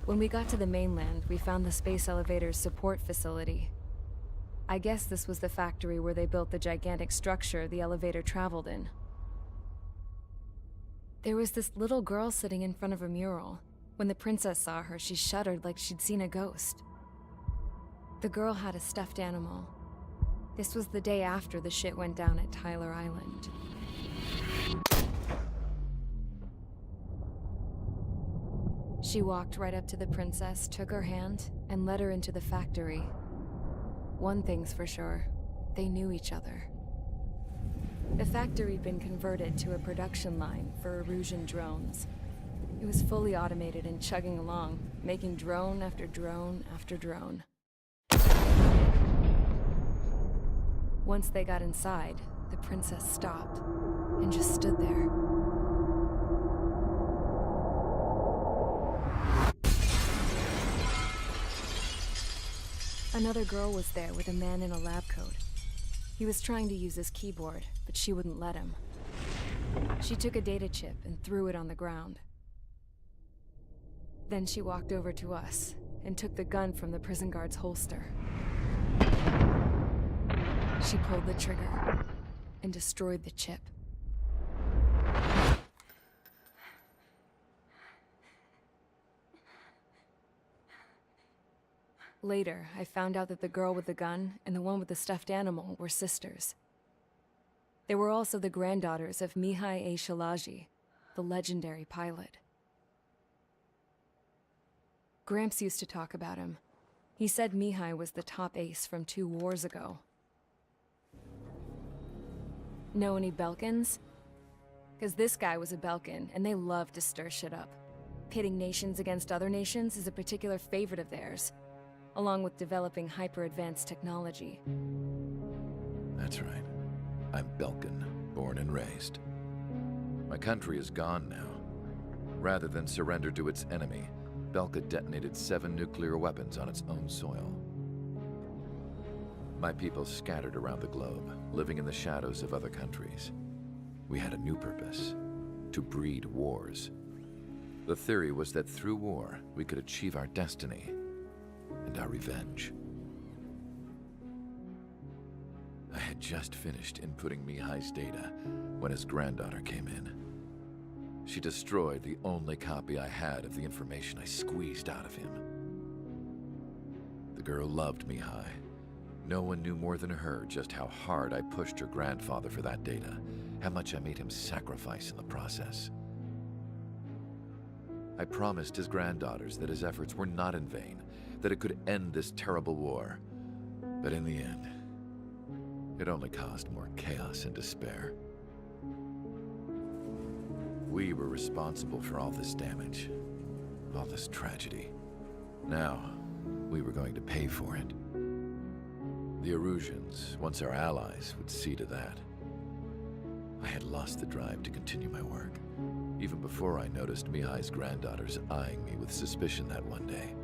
When we got to the mainland, we found the space elevator's support facility. I guess this was the factory where they built the gigantic structure the elevator traveled in. There was this little girl sitting in front of a mural. When the princess saw her, she shuddered like she'd seen a ghost. The girl had a stuffed animal. This was the day after the shit went down at Tyler Island. She walked right up to the princess, took her hand, and led her into the factory. One thing's for sure, they knew each other. The factory'd been converted to a production line for Erusian drones. It was fully automated and chugging along, making drone after drone after drone. Once they got inside, the princess stopped and just stood there. Another girl was there with a man in a lab coat. He was trying to use his keyboard, but she wouldn't let him. She took a data chip and threw it on the ground. Then she walked over to us and took the gun from the prison guard's holster. She pulled the trigger and destroyed the chip. Later, I found out that the girl with the gun and the one with the stuffed animal were sisters. They were also the granddaughters of Mihai Shalaji, the legendary pilot. Gramps used to talk about him. He said Mihai was the top ace from 2 wars ago. Know any Belkans? Because this guy was a Belkan, and they love to stir shit up. Pitting nations against other nations is a particular favorite of theirs, along with developing hyper-advanced technology. That's right. I'm Belkan, born and raised. My country is gone now. Rather than surrender to its enemy, Belka detonated 7 nuclear weapons on its own soil. My people scattered around the globe, living in the shadows of other countries. We had a new purpose: to breed wars. The theory was that through war, we could achieve our destiny and our revenge. I had just finished inputting Mihai's data when his granddaughter came in. She destroyed the only copy I had of the information I squeezed out of him. The girl loved Mihai. No one knew more than her just how hard I pushed her grandfather for that data, how much I made him sacrifice in the process. I promised his granddaughters that his efforts were not in vain, that it could end this terrible war. But in the end, it only caused more chaos and despair. We were responsible for all this damage, all this tragedy. Now, we were going to pay for it. The Erusians, once our allies, would see to that. I had lost the drive to continue my work, even before I noticed Mihai's granddaughters eyeing me with suspicion that one day.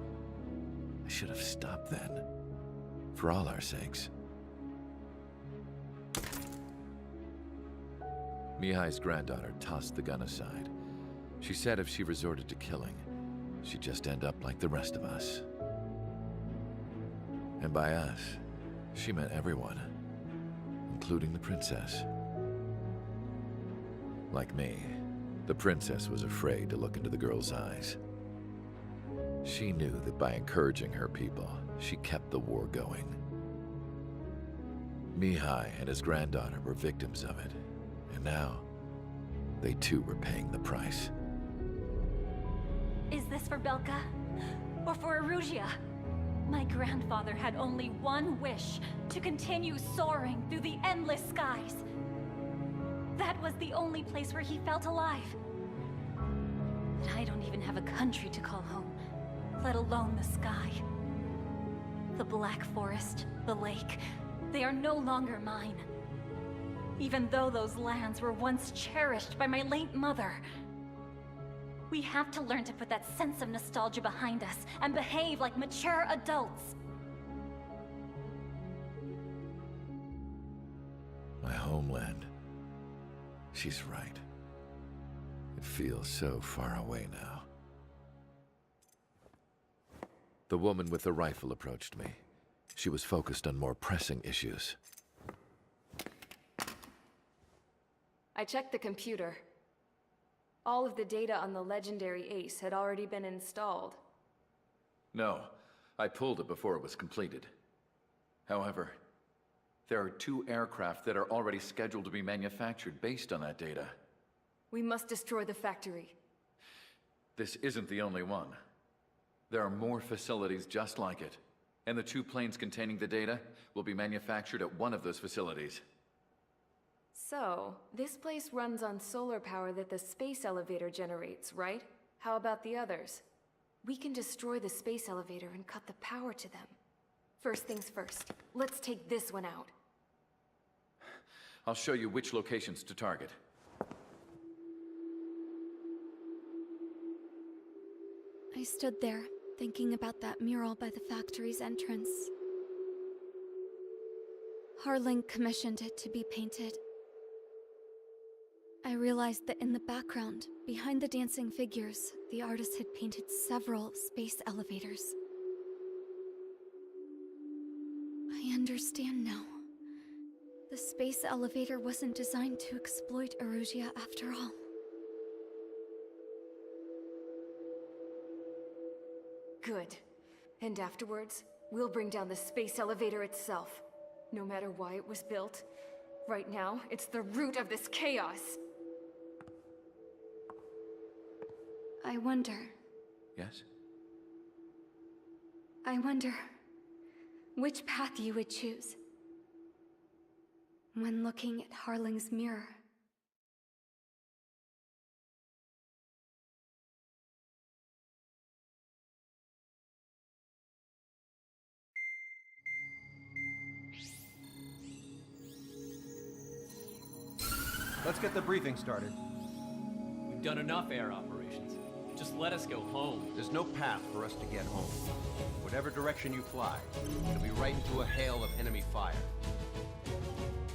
I should have stopped then, for all our sakes. Mihai's granddaughter tossed the gun aside. She said if she resorted to killing, she'd just end up like the rest of us. And by us, she meant everyone, including the princess. Like me, the princess was afraid to look into the girl's eyes. She knew that by encouraging her people, she kept the war going. Mihai and his granddaughter were victims of it, and now, they too were paying the price. Is this for Belka? Or for Erusia? My grandfather had only one wish: to continue soaring through the endless skies. That was the only place where he felt alive. But I don't even have a country to call home, let alone the sky. The Black Forest, the lake, they are no longer mine. Even though those lands were once cherished by my late mother. We have to learn to put that sense of nostalgia behind us and behave like mature adults. My homeland. She's right. It feels so far away now. The woman with the rifle approached me. She was focused on more pressing issues. I checked the computer. All of the data on the legendary Ace had already been installed. No, I pulled it before it was completed. However, there are 2 aircraft that are already scheduled to be manufactured based on that data. We must destroy the factory. This isn't the only one. There are more facilities just like it, and the 2 planes containing the data will be manufactured at one of those facilities. So, this place runs on solar power that the space elevator generates, right? How about the others? We can destroy the space elevator and cut the power to them. First things first, let's take this one out. I'll show you which locations to target. I stood there, thinking about that mural by the factory's entrance. Harling commissioned it to be painted. I realized that in the background, behind the dancing figures, the artist had painted several space elevators. I understand now. The space elevator wasn't designed to exploit Erusia after all. Good. And afterwards, we'll bring down the space elevator itself. No matter why it was built, right now, it's the root of this chaos. I wonder. Yes? I wonder which path you would choose when looking at Harling's mirror. Let's get the briefing started. We've done enough air operations. Just let us go home. There's no path for us to get home. Whatever direction you fly, it'll be right into a hail of enemy fire.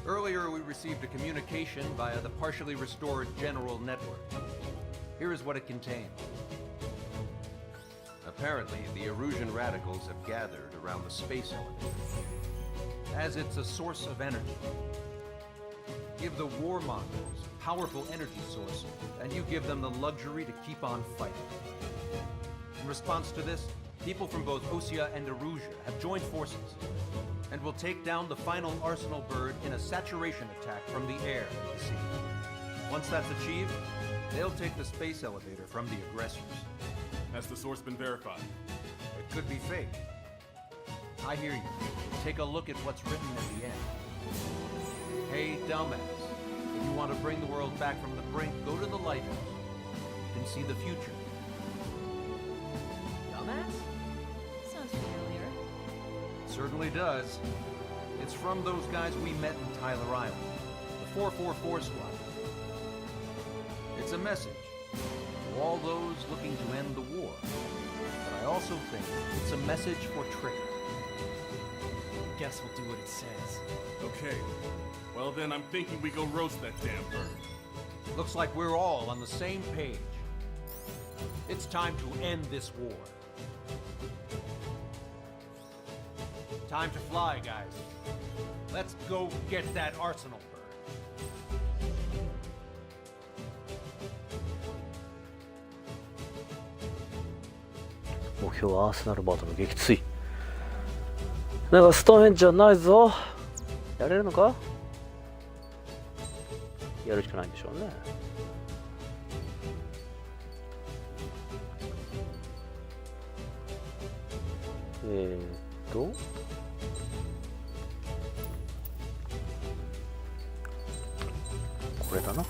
Earlier, we received a communication via the partially restored general network. Here is what it contained. Apparently, the Erusian radicals have gathered around the space elevator, as it's a source of energy. Give the warmongers a powerful energy source, and you give them the luxury to keep on fighting. In response to this, people from both Osea and Erusia have joined forces, and will take down the final Arsenal bird in a saturation attack from the air and the sea. Once that's achieved, they'll take the space elevator from the aggressors. Has the source been verified? It could be fake. I hear you. Take a look at what's written at the end. Hey, dumbass. If you want to bring the world back from the brink, go to the lighthouse. You can see the future. Dumbass? Sounds familiar. It certainly does. It's from those guys we met in Tyler Island, the 444 squad. It's a message to all those looking to end the war. But I also think it's a message for Trigger. Guess we'll do what it says. Okay. Well then, I'm thinking we go roast that damn bird. Looks like we're all on the same page. It's time to end this war. Time to fly, guys. Let's go get that Arsenal bird. 目標はアーセナルバーとの撃墜。なんかストーンヘンジじゃないぞ。やれるのか？やるしかないんでしょうね。これだな。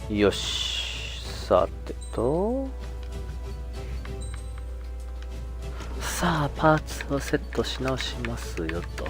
よし、さてと、さあパーツをセットし直しますよと。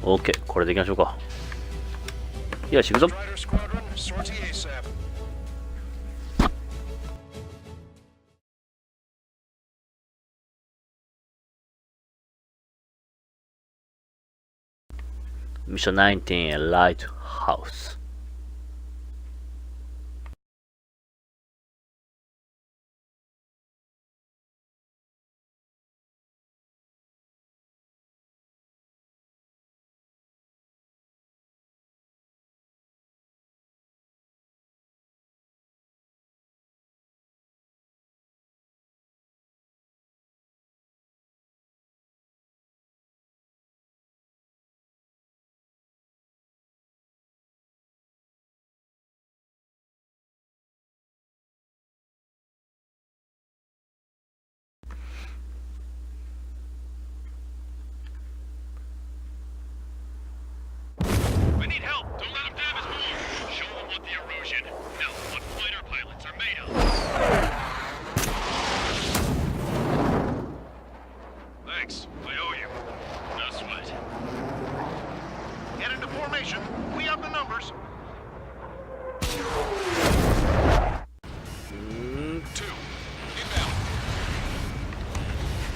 OK、これでいきましょうか。よし、行くぞ。ミッション19、ライトハウス。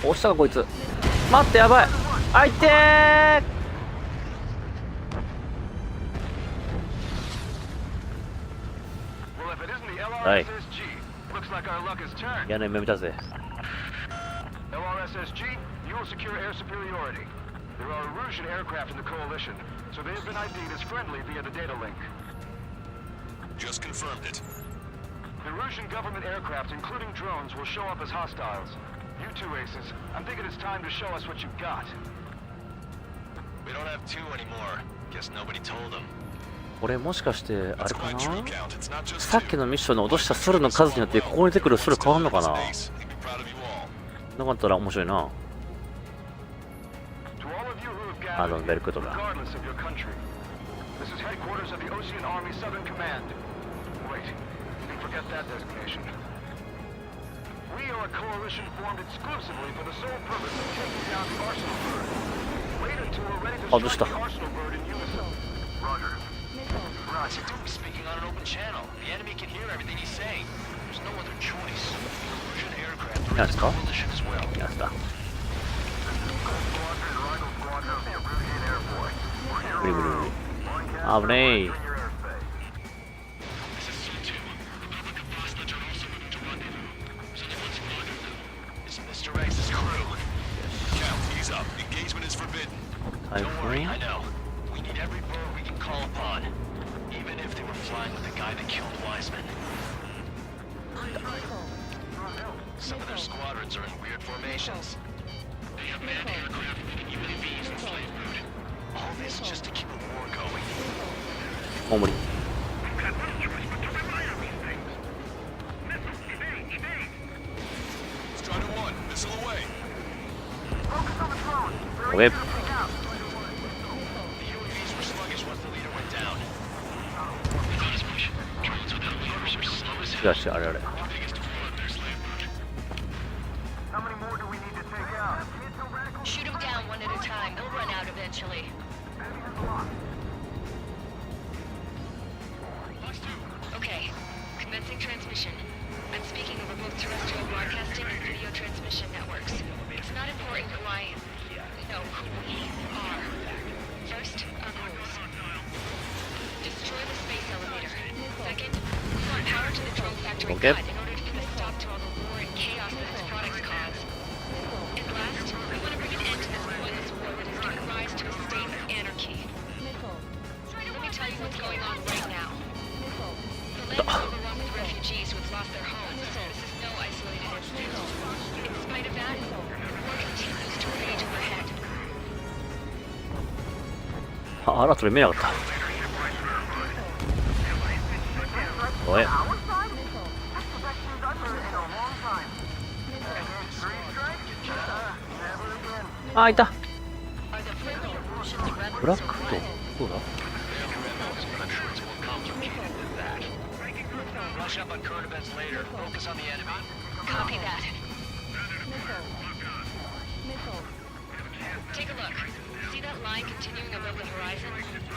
押したかこいつ。待って、やばい。あいてー。はい。屋根目見たぜ。LRSSG, you will secure air superiority. There are Erusian aircraft in the coalition, so they have been ID'd as friendly via the data link. Just confirmed it. The Erusian government aircraft, including drones, will show up as hostiles. You two aces, I'm thinking it's time to show us what you've got. We don't have two anymore. Guess nobody told them. これもしかしてあれかな。さっきのミッションの落としたソルの数によってここに出てくるソル変わんのかな。なかったら面白いな。あのベルクトだ。This is headquarters of the Ocean Army Southern Command. Wait, you can forget that designation. We are a coalition formed exclusively for the sole purpose of taking down the Arsenal bird. Wait until we're ready to strike the Arsenal bird in unison. Roger. Roger, dude, speaking on an open channel. The enemy can hear everything he's saying. There's no other choice. Erusian aircraft are in the coalition as well. やった。ブリブリブリ。危ねえ。Don't worry, I know. We need every bird we can call upon, even if they were flying with the guy that killed Wiseman. Some of their squadrons are in weird formations. They have manned aircraft moving UAVs and slave route. All this just to keep a war going. 大森。Strider 1, missile away. OK。違う違う、あれあれ。 How many more do we need to take out? Shoot them down one at a time. They'll run out eventually. Okay, commencing transmission. I'm speaking over both terrestrial broadcasting and video transmission networks. It's not important who I am. No, who we are. First, our goals. Destroy the space elevator. Second, we want power to the drone factory Okay. cut in order to put a stop to all the war and chaos that its products cause. And last, we want to bring an end to this pointless war that has given rise to a state of anarchy. Let me tell you what's going on right now. The land is overrun with refugees who have lost their homes. This is no isolated incident. In spite of that, the war continues to rage overhead. あら、それ見えなかった。おい。あ、いた。ブラックとどうだ？ Rush up on current events later. Focus on the enemy. Copy that. Take a look. See that line continuing above the horizon?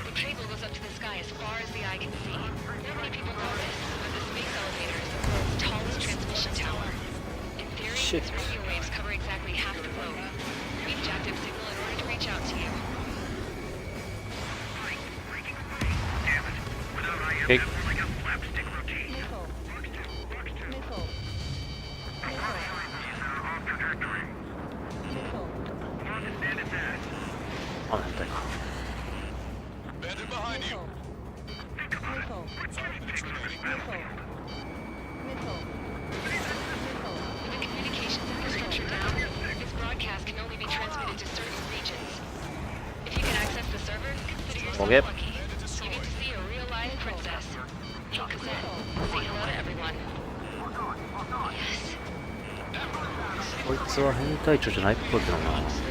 The cable goes up to the sky as far as the eye can see. Not many people know this, but the space elevator is the world's tallest transmission tower. In theory, its radio waves cover exactly half the globe. We have jacked up signal in order to reach out to you. Okay. Bandit behind you. With the communications infrastructure down, this broadcast can only be transmitted to certain regions. If you can access the server, consider yourself Okay. lucky. You get to see a real live princess. Hey, Cosette, say hello to everyone. Yes. こいつは変態長じゃないっぽいけどな。 Yes.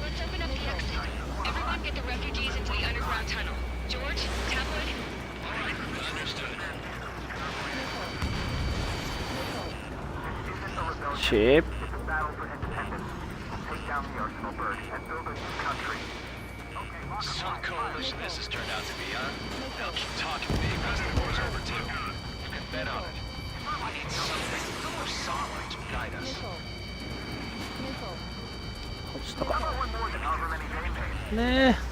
Let's open up the exit. Everyone get the refugees into the underground tunnel. George, Tabwood. All right, understood. シープ。 Some coalition this has turned out to be, huh? They'll keep talking to me because the war's over too. You can bet on it. We need something more solid to guide us. 落ちたか。ねえ。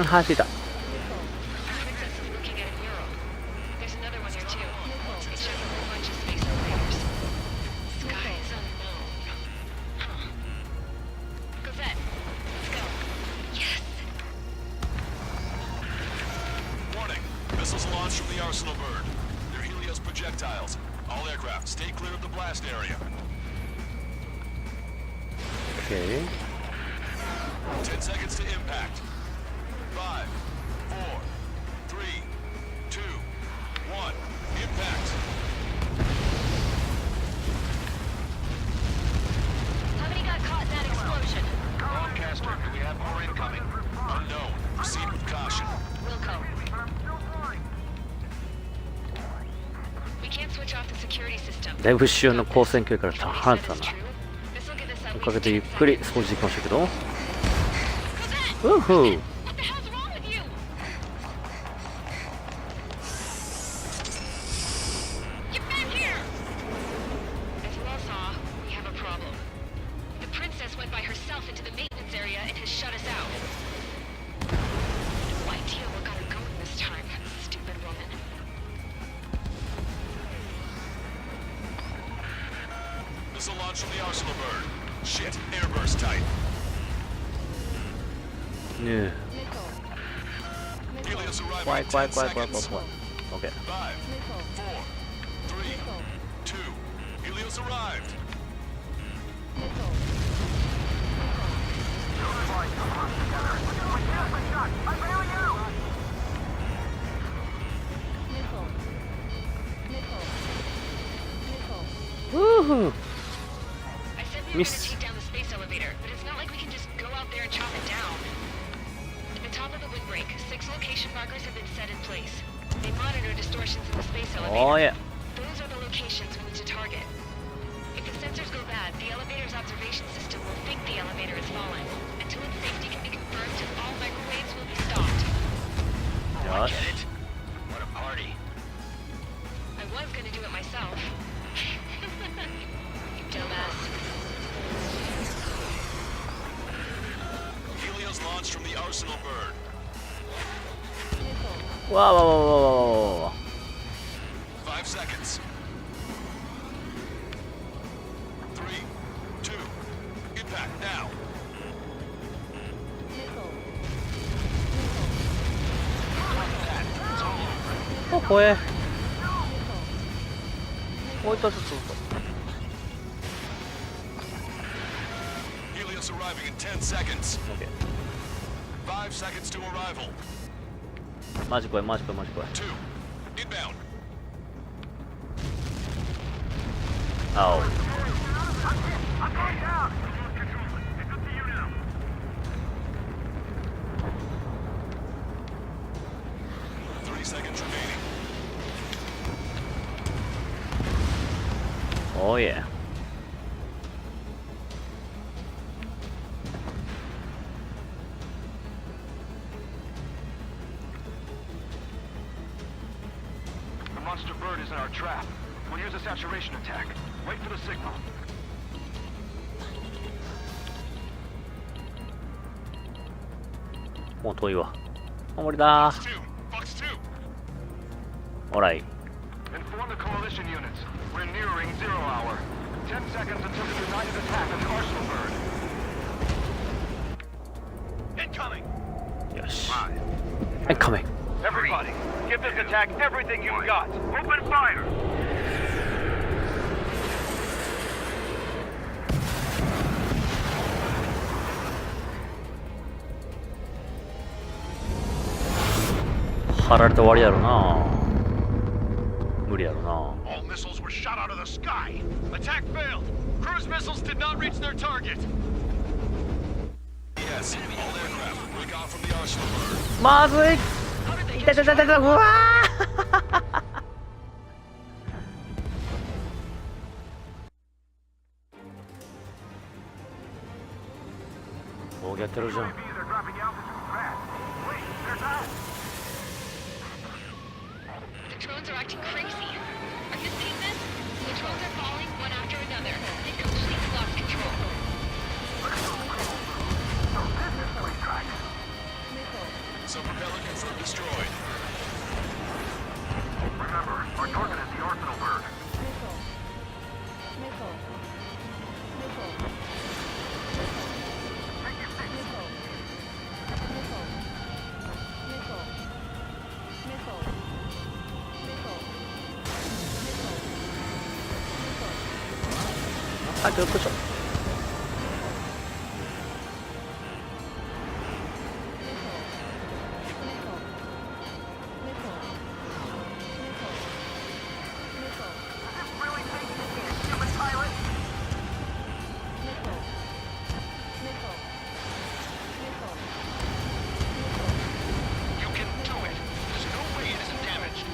走った。 Princess is looking at a mural. There's another one here too. It shows a whole bunch of space elevators. Sky is unknown. Huh. Cosette, let's go. Yes. Warning. Missiles launched from the Arsenal bird. They're Helios projectiles. All aircraft, stay clear of the blast area. Okay. 10 seconds to impact. 5, 4, 3, 2, 1. Impact. How many got caught in that explosion? Broadcaster, do we have more incoming? Unknown. Proceed with caution. Wilco. We can't switch off the security system. だいぶ主要の光線距離から離れてたな。 This will give us お at かげ least でゆっ 10くり seconds. 掃除できましたけど。 Cosette! うふう。 What the hell's wrong with you? Get back here! As you all saw, we have a problem. The princess went by herself into the maintenance area and has shut us out. No idea what got her going this time. Stupid woman. Missile launch from the Arsenal bird. Shit, airburst type. ねえ。 Helios arriving 怖い in 怖い 10怖い怖い seconds. 怖い。オッケー。 5, 4, 3, 2. Helios arrived. Woohoo! I said we were Miss. gonna take down the space elevator, but it's not like we can just go out there and chop it down. At the top of the windbreak, 6 location markers have been set in place. They monitor distortions in the space elevator. Oh yeah. Those are the locations we need to target. If the sensors go bad, the elevator's observation system will think the elevator is falling. Until its safety can be confirmed, all microwaves will be stopped. Gosh. Get it? What a party. I was gonna do it myself. You dumbass. Helios launched from the Arsenal bird. Wow, wow, wow, wow, wow. 5 seconds. 3, 2, impact now. Oh, 怖え。おいとちょっと。 Helios arriving in 10 seconds. Okay. 5 seconds to arrival. マジ怖い、マジ怖い、マジ怖い。 2, inbound. 青。 30 seconds remaining. Oh yeah. The monster bird is in our trap. We'll use a saturation attack. Wait for the signal. もう遠いわ。守りだ Fox 2. ー。オライ。 Inform the coalition units. We're nearing 0 hour. 10 seconds until the united attack on the Arsenal bird. Incoming. よし。Incoming. Everybody, give this attack everything you've got. Open fire! Hard 張られて終わりやろな。無理やろな。 All missiles were shot out of the sky. Attack failed. Cruise missiles did not reach their target. Yes, all aircraft break off from the Arsenal bird. まずい。痛い痛い痛い痛い。うわー。もうやってるじゃん。 The drones are acting crazy. Are you seeing this? The drones are falling one after another. They've completely lost control. Sub-propeller confirmed destroyed. Remember, our target is the Arsenal bird. Take your seats. あ、ちょっとちょっと。You can do it. There's no way it isn't damaged.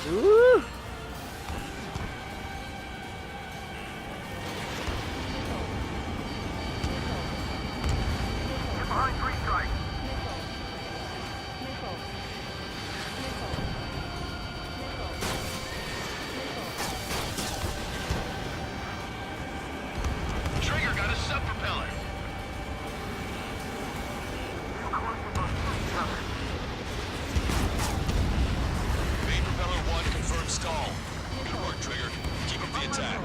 うー。 Behind three strikes. Trigger got a sub-propeller. Main propeller 1 confirmed stall. Good work, Trigger. Keep up the attack.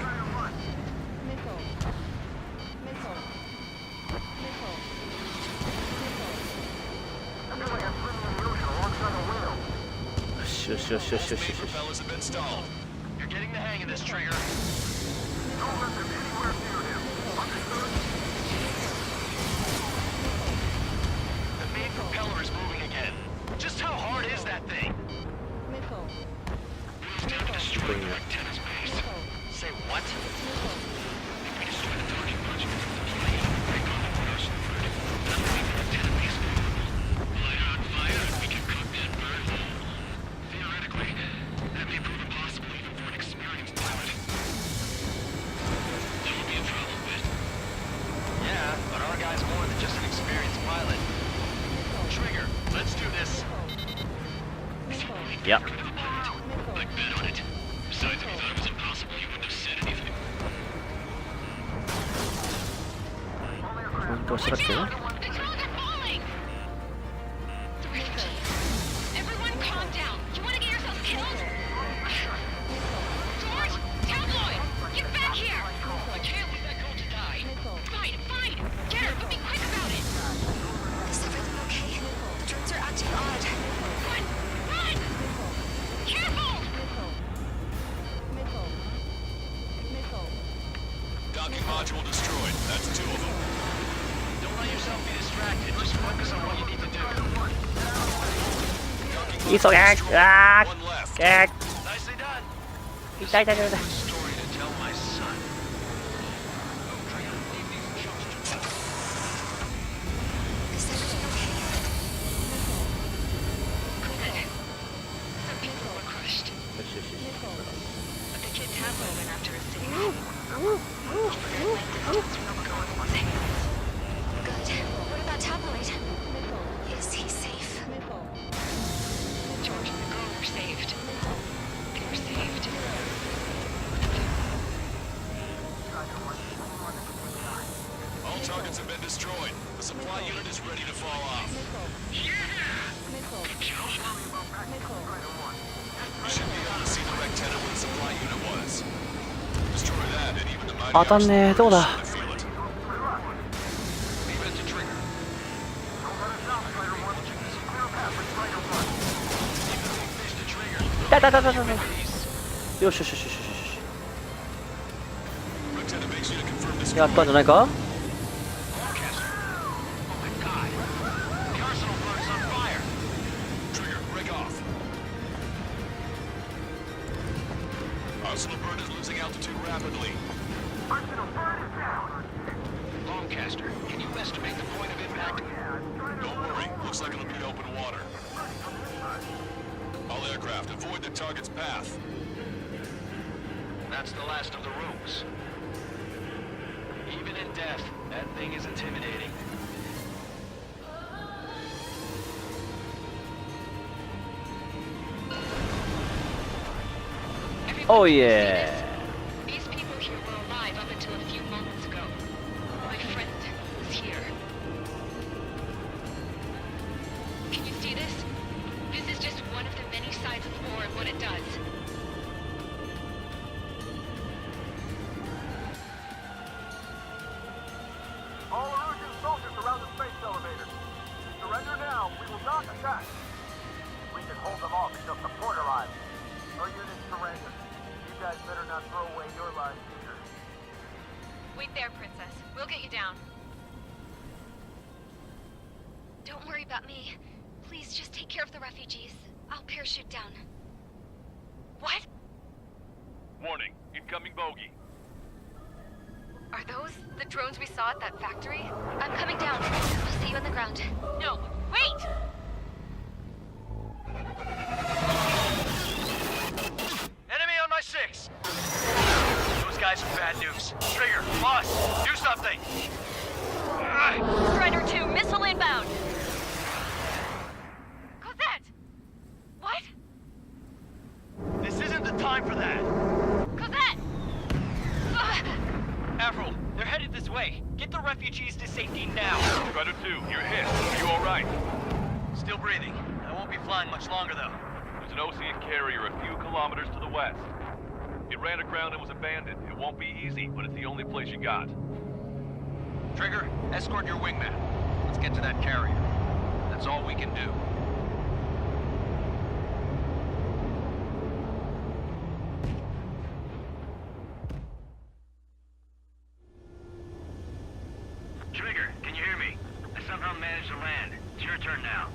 Sure, sure, sure, sure, Main sure, sure. propellers have been stalled. You're getting the hang of this, Trigger. Don't let them anywhere near him. Understood? The main propeller is moving again. Just how hard is that thing? We've destroyed くんや。Say what? Yeah. Don't shut up, Everyone calm down. You want to get yourself killed? George, tabloid, get back here. I can't leave that girl to die. Fine, fine. Get her, but be quick about it. Is everything okay? The drones are acting odd. Run, run. Careful. Docking module destroyed. That's 2 of them. Don't let yourself be distracted. Just focus on what you need to do. One left. Nicely done. Story Story to tell my son. Is everything okay? Good. Some people were crushed. But the kid tabloid went after a city. Good. What about Tabloid? Is he safe? George and the girl were saved. They were saved. All targets have been destroyed. The supply unit is ready to fall off. We should be able to see the rectangle where the supply unit was. Destroy that, and even the mighty 当たんねえ。どうだ。 feel it. Leave it to trigger. 痛い痛い痛い痛い痛い。よしよしよしよしよし。 Lieutenant makes you to confirm this. やったんじゃないか。 Trigger, break off. Arsenal bird is losing altitude rapidly. Longcaster, can you estimate the point of impact? Don't worry, looks like it'll be open water. All aircraft, avoid the target's path. That's the last of the rooms. Even in death, that thing is intimidating. Oh yeah. These people here were alive up until a few moments ago. My friend was here. Can you see this? This is just one of the many sides of war and what it does. All Erusian soldiers around the space elevator. Surrender now. We will not attack. We can hold them off until support arrives. No units surrender. You guys better not throw away your lives either. Wait there, Princess. We'll get you down. Don't worry about me. Please just take care of the refugees. I'll parachute down. What? Warning, incoming bogey. Are those the drones we saw at that factory? I'm coming down. I'll see you on the ground. No, wait! Enemy on my 6. Those guys are bad news. Trigger, boss, do something. Strider 2, missile inbound! Cosette! What? This isn't the time for that. Cosette! Avril, they're headed this way. Get the refugees to safety now. Strider 2, you're hit. Are you alright? Still breathing. I won't be flying much longer, though. There's an Ocean carrier a few kilometers to the west. It ran aground and was abandoned. It won't be easy, but it's the only place you got. Trigger, escort your wingman. Let's get to that carrier. That's all we can do. Trigger, can you hear me? I somehow managed to land. It's your turn now.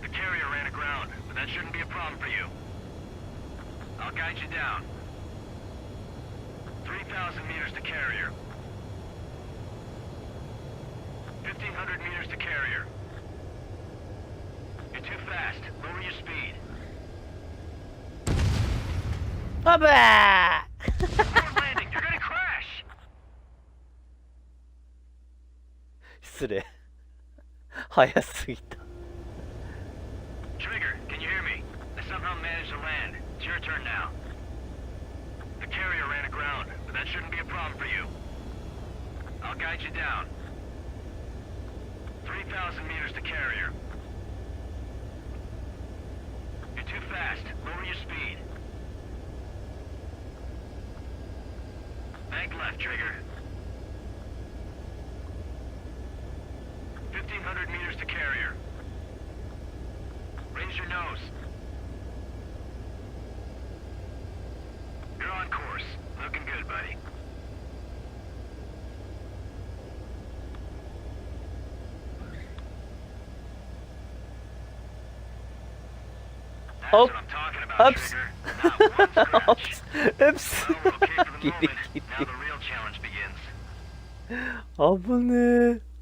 The carrier ran aground, but that shouldn't be a problem for you. I'll guide you down. 3,000 meters to carrier. 1,500 meters to carrier. You're too fast. Lower your speed. あぶー Forward landing. You're gonna crash. 失礼。早すぎた。Trigger, can you hear me? I somehow managed to land. It's your turn now. The carrier ran aground, but that shouldn't be a problem for you. I'll guide you down. 3,000 meters to carrier. You're too fast. Lower your speed. Bank left, Trigger. 1,500 meters to carrier. Raise your nose. You're on course. Looking good, buddy. That's Oh. what I'm talking about, Oops. Trigger. Not one scratch. Oops. Well, we're okay for the Giddy, moment. giddy. Now the real challenge begins. 危ねえ。